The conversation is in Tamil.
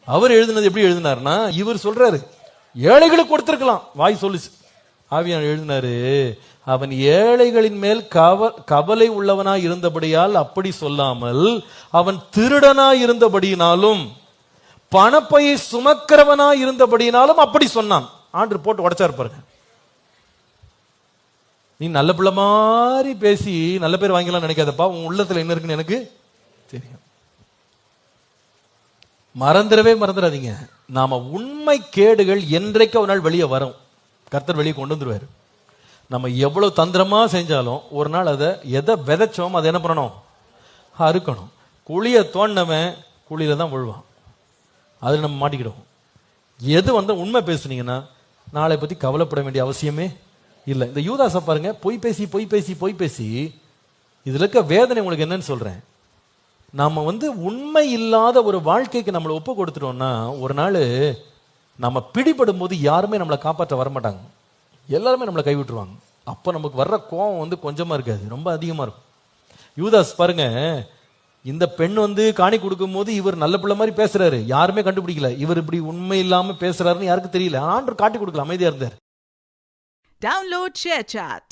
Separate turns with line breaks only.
அவர் எழுதினது எப்படி எழுதினார்னா, இவர் சொல்றாரு ஏழைகளுக்கு கொடுத்திருக்கலாம், வாய் சொல்லுச்சு. ஆவியானவர் எழுதினாரு, அவன் ஏழைகளின் மேல் கவலை உள்ளவனாய் இருந்தபடியால் அப்படி சொல்லாமல், அவன் திருடனாய் இருந்தபடியினாலும் பணப்பையை சுமக்கிறவனாய் இருந்தபடியினாலும் அப்படி சொன்னான். ஆண்டு போட்டு உடைச்சாரு பாருங்க. நீ நல்ல பிள்ளை மாதிரி பேசி நல்ல பேர் வாங்கலாம் நினைக்காதப்பா, உன் உள்ளத்துல என்ன இருக்குன்னு எனக்கு தெரியும். மறந்துடாதீங்க, நாம உண்மை கேடுகள் என்றைக்கு ஒரு நாள் வெளியே வரும், கர்த்தர் வெளியே கொண்டு வந்துருவாரு. நம்ம எவ்வளவு தந்திரமா செஞ்சாலும் ஒரு நாள் அதை எதை விதைச்சோம் அதை என்ன பண்ணணும், அறுக்கணும். குழிய தோண்டவன் குழியில தான் விழுவான், அது நம்ம மாட்டிக்கிடுவோம். எது உண்மை பேசுனீங்கன்னா நாளை பத்தி கவலைப்பட வேண்டிய அவசியமே இல்லை. இந்த யூதாச பாருங்க, பொய் பேசி இதுல இருக்க வேதனை உங்களுக்கு என்னன்னு சொல்றேன். நாம உண்மை இல்லாத ஒரு வாழ்க்கைக்கு நம்மளை ஒப்பு கொடுத்துட்டோம்னா ஒரு நாள் நம்ம பிடிபடும் போது யாருமே நம்மளை காப்பாற்ற வரமாட்டாங்க, எல்லாருமே நம்மளை கைவிட்டுருவாங்க. அப்ப நமக்கு வர்ற கோவம் கொஞ்சமா இருக்காது, ரொம்ப அதிகமா இருக்கும். யூதாஸ் பாருங்க, இந்த பெண் காணி கொடுக்கும் போது இவர் நல்ல பிள்ளை மாதிரி பேசுறாரு, யாருமே கண்டுபிடிக்கல இவர் இப்படி உண்மை இல்லாம பேசுறாருன்னு யாருக்கு தெரியல. ஆண்டவர் காட்டி கொடுக்கல, அமைதியா இருந்தார்.
Download ShareChat.